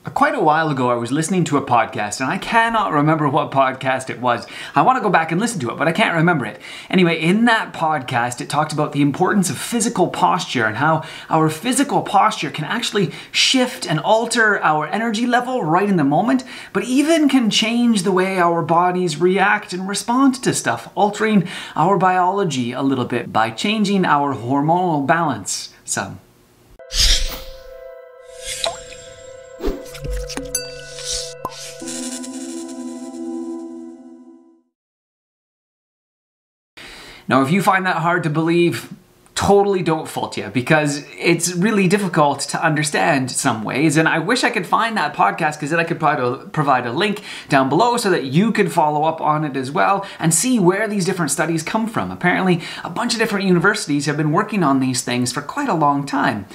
Quite a while ago, I was listening to a podcast, and I cannot remember what podcast it was. I want to go back and listen to it, but I can't remember it. Anyway, in that podcast, it talked about the importance of physical posture and how our physical posture can actually shift and alter our energy level right in the moment, but even can change the way our bodies react and respond to stuff, altering our biology a little bit by changing our hormonal balance some. Now, if you find that hard to believe, totally don't fault you, because it's really difficult to understand some ways, and I wish I could find that podcast because then I could provide a link down below so that you could follow up on it as well and see where these different studies come from. Apparently, a bunch of different universities have been working on these things for quite a long time.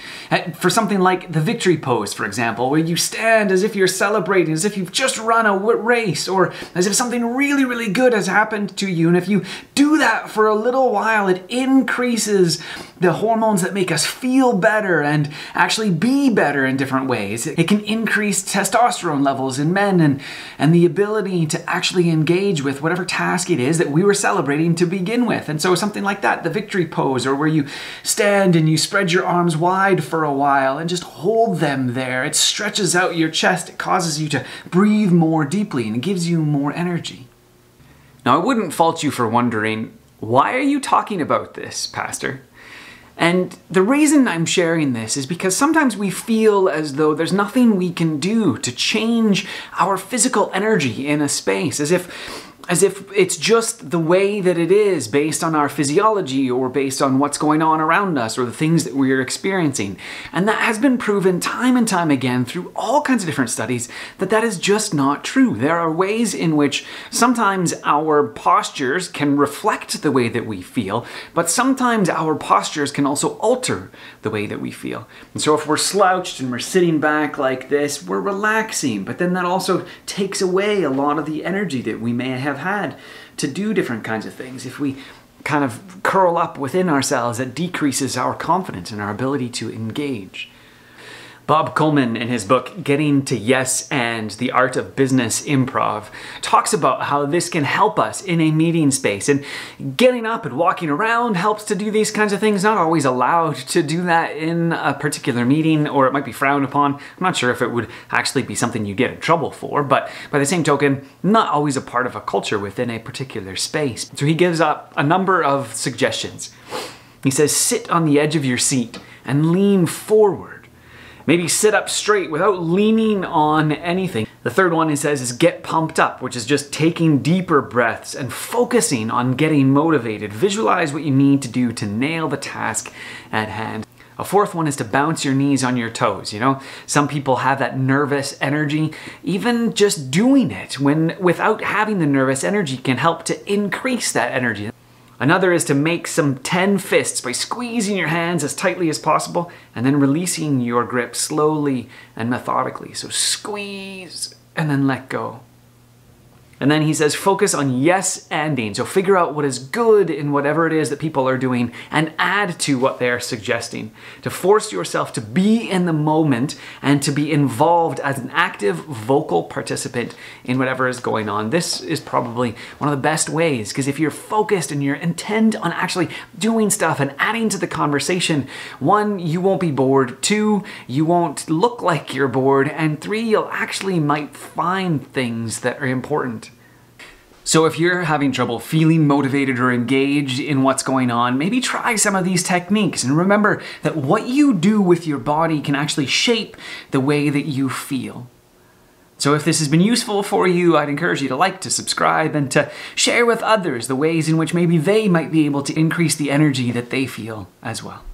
For something like the victory pose, for example, where you stand as if you're celebrating, as if you've just run a race, or as if something really, really good has happened to you, and if you do that for a little while, it increases the hormones that make us feel better and actually be better in different ways. It can increase testosterone levels in men and the ability to actually engage with whatever task it is that we were celebrating to begin with. And so something like that, the victory pose, or where you stand and you spread your arms wide for a while and just hold them there. It stretches out your chest. It causes you to breathe more deeply and it gives you more energy. Now, I wouldn't fault you for wondering, why are you talking about this, Pastor? And the reason I'm sharing this is because sometimes we feel as though there's nothing we can do to change our physical energy in a space, as if it's just the way that it is based on our physiology or based on what's going on around us or the things that we're experiencing. And that has been proven time and time again through all kinds of different studies that that is just not true. There are ways in which sometimes our postures can reflect the way that we feel, but sometimes our postures can also alter the way that we feel. And so if we're slouched and we're sitting back like this, we're relaxing, but then that also takes away a lot of the energy that we may have had to do different kinds of things. If we kind of curl up within ourselves, that decreases our confidence and our ability to engage. Bob Coleman, in his book, Getting to Yes and the Art of Business Improv, talks about how this can help us in a meeting space. And getting up and walking around helps to do these kinds of things. Not always allowed to do that in a particular meeting, or it might be frowned upon. I'm not sure if it would actually be something you get in trouble for, but by the same token, not always a part of a culture within a particular space. So he gives up a number of suggestions. He says, sit on the edge of your seat and lean forward. Maybe sit up straight without leaning on anything. The third one, he says, is get pumped up, which is just taking deeper breaths and focusing on getting motivated. Visualize what you need to do to nail the task at hand. A fourth one is to bounce your knees on your toes. You know, some people have that nervous energy. Even just doing it without having the nervous energy can help to increase that energy. Another is to make some 10 fists by squeezing your hands as tightly as possible and then releasing your grip slowly and methodically. So squeeze and then let go. And then he says, focus on yes-anding. So figure out what is good in whatever it is that people are doing and add to what they're suggesting. To force yourself to be in the moment and to be involved as an active vocal participant in whatever is going on. This is probably one of the best ways, because if you're focused and you're intent on actually doing stuff and adding to the conversation, 1, you won't be bored, 2, you won't look like you're bored, and 3, you'll actually might find things that are important. So if you're having trouble feeling motivated or engaged in what's going on, maybe try some of these techniques. And remember that what you do with your body can actually shape the way that you feel. So if this has been useful for you, I'd encourage you to like, to subscribe, and to share with others the ways in which maybe they might be able to increase the energy that they feel as well.